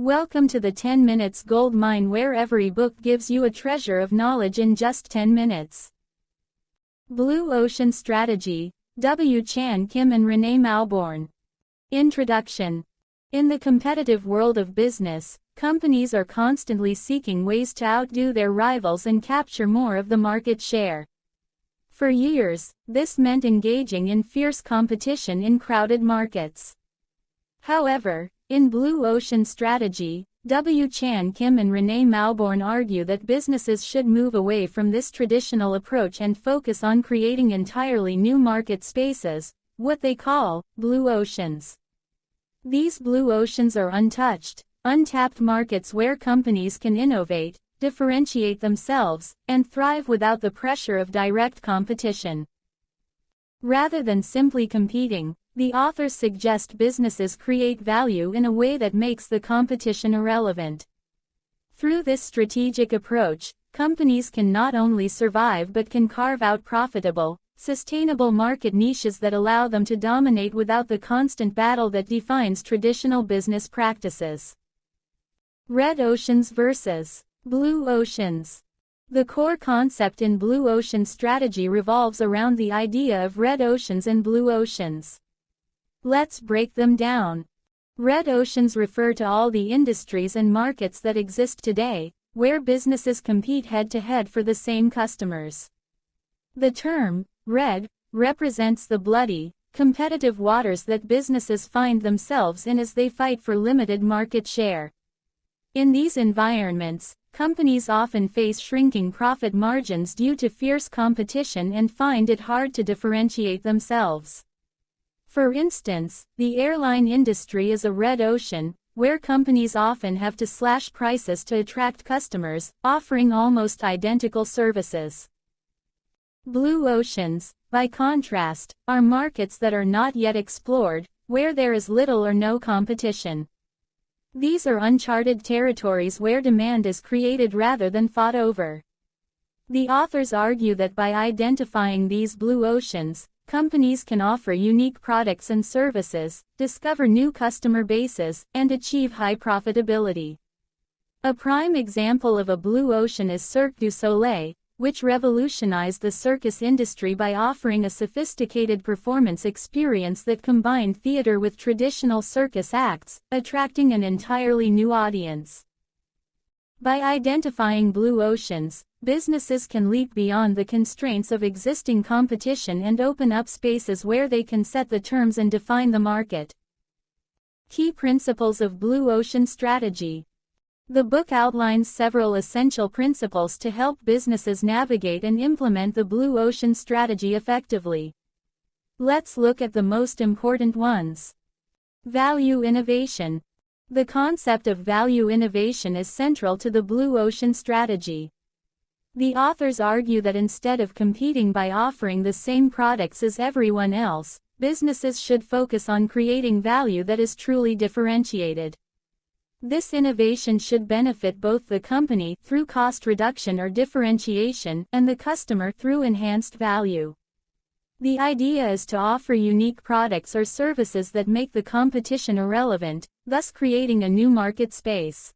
Welcome to the 10 Minutes Gold Mine, where every book gives you a treasure of knowledge in just 10 minutes. Blue Ocean Strategy, W. Chan, Kim and Renée Mauborgne. Introduction. In the competitive world of business, companies are constantly seeking ways to outdo their rivals and capture more of the market share. For years, this meant engaging in fierce competition in crowded markets. However, in Blue Ocean Strategy, W. Chan, Kim and Renée Mauborgne argue that businesses should move away from this traditional approach and focus on creating entirely new market spaces, what they call blue oceans. These blue oceans are untouched, untapped markets where companies can innovate, differentiate themselves, and thrive without the pressure of direct competition. Rather than simply competing, the authors suggest businesses create value in a way that makes the competition irrelevant. Through this strategic approach, companies can not only survive but can carve out profitable, sustainable market niches that allow them to dominate without the constant battle that defines traditional business practices. Red oceans versus blue oceans. The core concept in Blue Ocean Strategy revolves around the idea of red oceans and blue oceans. Let's break them down. Red oceans refer to all the industries and markets that exist today, where businesses compete head-to-head for the same customers. The term, red, represents the bloody, competitive waters that businesses find themselves in as they fight for limited market share. In these environments, companies often face shrinking profit margins due to fierce competition and find it hard to differentiate themselves. For instance, the airline industry is a red ocean, where companies often have to slash prices to attract customers, offering almost identical services. Blue oceans, by contrast, are markets that are not yet explored, where there is little or no competition. These are uncharted territories where demand is created rather than fought over. The authors argue that by identifying these blue oceans, companies can offer unique products and services, discover new customer bases, and achieve high profitability. A prime example of a blue ocean is Cirque du Soleil, which revolutionized the circus industry by offering a sophisticated performance experience that combined theater with traditional circus acts, attracting an entirely new audience. By identifying blue oceans, businesses can leap beyond the constraints of existing competition and open up spaces where they can set the terms and define the market. Key principles of Blue Ocean Strategy. The book outlines several essential principles to help businesses navigate and implement the Blue Ocean Strategy effectively. Let's look at the most important ones. Value innovation. The concept of value innovation is central to the Blue Ocean Strategy. The authors argue that instead of competing by offering the same products as everyone else, businesses should focus on creating value that is truly differentiated. This innovation should benefit both the company through cost reduction or differentiation and the customer through enhanced value. The idea is to offer unique products or services that make the competition irrelevant, thus creating a new market space.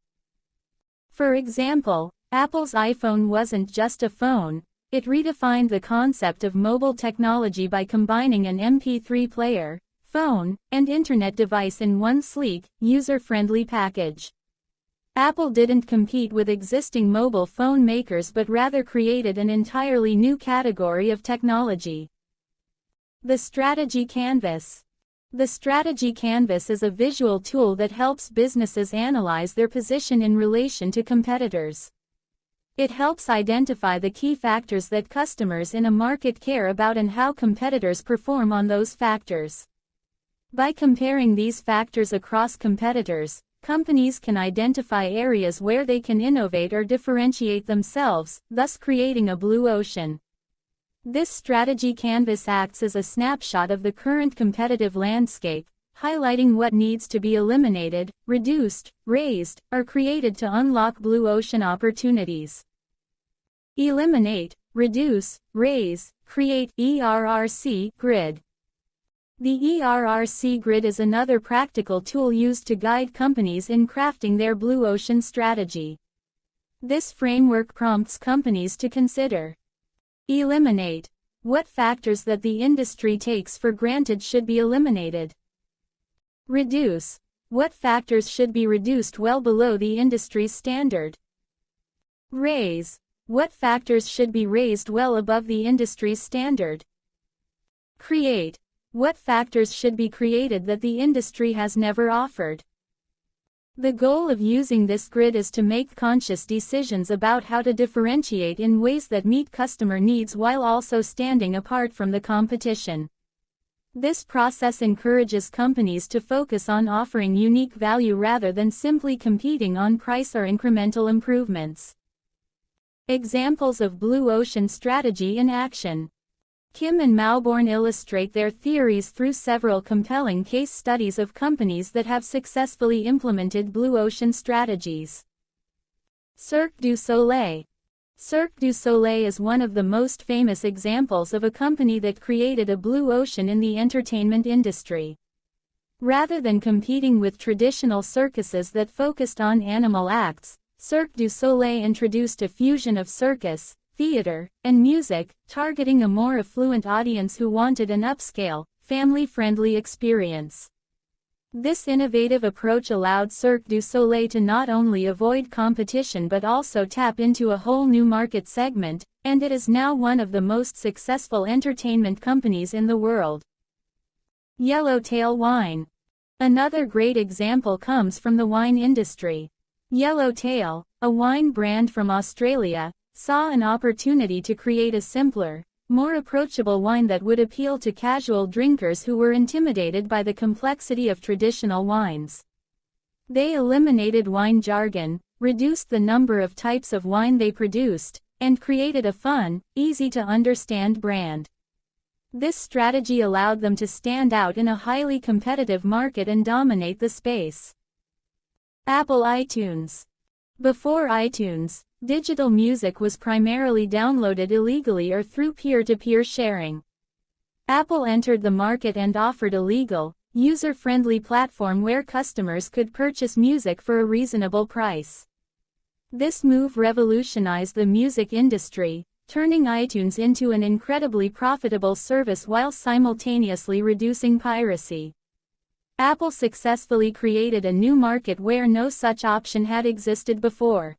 For example, Apple's iPhone wasn't just a phone, it redefined the concept of mobile technology by combining an MP3 player, phone, and internet device in one sleek, user-friendly package. Apple didn't compete with existing mobile phone makers but rather created an entirely new category of technology. The Strategy Canvas. The Strategy Canvas is a visual tool that helps businesses analyze their position in relation to competitors. It helps identify the key factors that customers in a market care about and how competitors perform on those factors. By comparing these factors across competitors, companies can identify areas where they can innovate or differentiate themselves, thus creating a blue ocean. This strategy canvas acts as a snapshot of the current competitive landscape, highlighting what needs to be eliminated, reduced, raised, or created to unlock blue ocean opportunities. Eliminate, reduce, raise, create ERRC grid. The ERRC grid is another practical tool used to guide companies in crafting their blue ocean strategy. This framework prompts companies to consider: eliminate. What factors that the industry takes for granted should be eliminated? Reduce. What factors should be reduced well below the industry's standard? Raise. What factors should be raised well above the industry's standard? Create. What factors should be created that the industry has never offered? The goal of using this grid is to make conscious decisions about how to differentiate in ways that meet customer needs while also standing apart from the competition. This process encourages companies to focus on offering unique value rather than simply competing on price or incremental improvements. Examples of blue ocean strategy in action. Kim and Mauborgne illustrate their theories through several compelling case studies of companies that have successfully implemented blue ocean strategies. Cirque du Soleil. Cirque du Soleil is one of the most famous examples of a company that created a blue ocean in the entertainment industry. Rather than competing with traditional circuses that focused on animal acts, Cirque du Soleil introduced a fusion of circus, theater, and music, targeting a more affluent audience who wanted an upscale, family-friendly experience. This innovative approach allowed Cirque du Soleil to not only avoid competition but also tap into a whole new market segment, and it is now one of the most successful entertainment companies in the world. Yellowtail Wine. Another great example comes from the wine industry. Yellowtail, a wine brand from Australia, saw an opportunity to create a simpler, more approachable wine that would appeal to casual drinkers who were intimidated by the complexity of traditional wines. They eliminated wine jargon, reduced the number of types of wine they produced, and created a fun, easy-to-understand brand. This strategy allowed them to stand out in a highly competitive market and dominate the space. Apple iTunes. Before iTunes, digital music was primarily downloaded illegally or through peer-to-peer sharing. Apple entered the market and offered a legal, user-friendly platform where customers could purchase music for a reasonable price. This move revolutionized the music industry, turning iTunes into an incredibly profitable service while simultaneously reducing piracy. Apple successfully created a new market where no such option had existed before.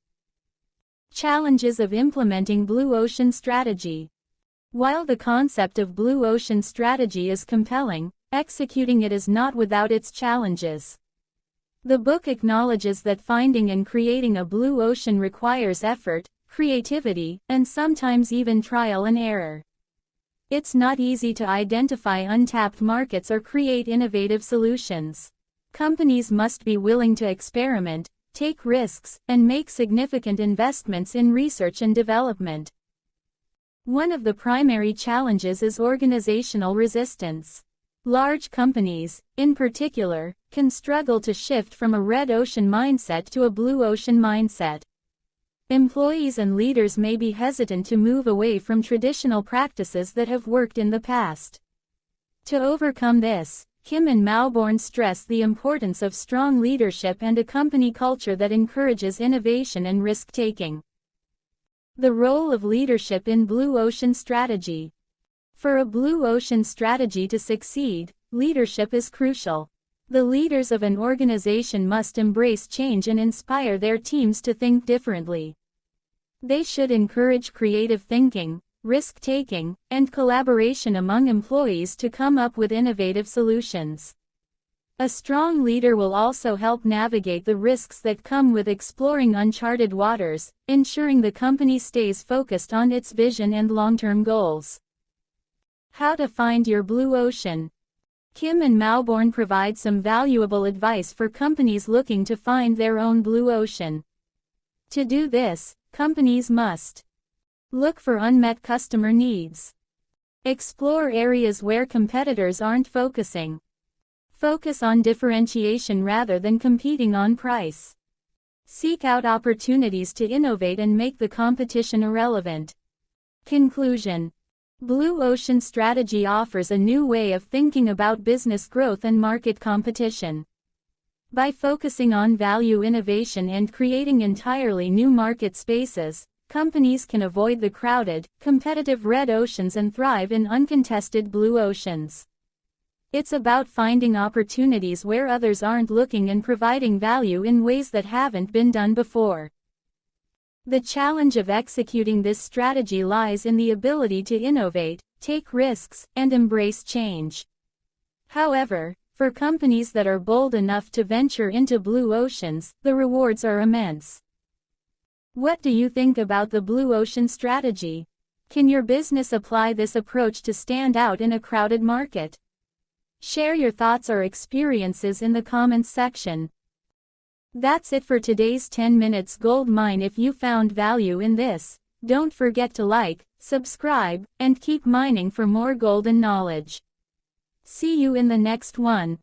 Challenges of implementing blue ocean strategy. While the concept of blue ocean strategy is compelling, executing it is not without its challenges. The book acknowledges that finding and creating a blue ocean requires effort, creativity, and sometimes even trial and error. It's not easy to identify untapped markets or create innovative solutions. Companies must be willing to experiment, take risks, and make significant investments in research and development. One of the primary challenges is organizational resistance. Large companies, in particular, can struggle to shift from a red ocean mindset to a blue ocean mindset. Employees and leaders may be hesitant to move away from traditional practices that have worked in the past. To overcome this, Kim and Mauborgne stress the importance of strong leadership and a company culture that encourages innovation and risk-taking. The role of leadership in blue ocean strategy. For a blue ocean strategy to succeed, leadership is crucial. The leaders of an organization must embrace change and inspire their teams to think differently. They should encourage creative thinking, risk-taking, and collaboration among employees to come up with innovative solutions. A strong leader will also help navigate the risks that come with exploring uncharted waters, ensuring the company stays focused on its vision and long-term goals. How to find your blue ocean. Kim and Mauborgne provide some valuable advice for companies looking to find their own blue ocean. To do this, companies must look for unmet customer needs. Explore areas where competitors aren't focusing. Focus on differentiation rather than competing on price. Seek out opportunities to innovate and make the competition irrelevant. Conclusion. Blue Ocean Strategy offers a new way of thinking about business growth and market competition. By focusing on value innovation and creating entirely new market spaces, companies can avoid the crowded, competitive red oceans and thrive in uncontested blue oceans. It's about finding opportunities where others aren't looking and providing value in ways that haven't been done before. The challenge of executing this strategy lies in the ability to innovate, take risks, and embrace change. However, for companies that are bold enough to venture into blue oceans, the rewards are immense. What do you think about the blue ocean strategy? Can your business apply this approach to stand out in a crowded market? Share your thoughts or experiences in the comments section. That's it for today's 10 Minutes Gold Mine. If you found value in this, don't forget to like, subscribe, and keep mining for more golden knowledge. See you in the next one.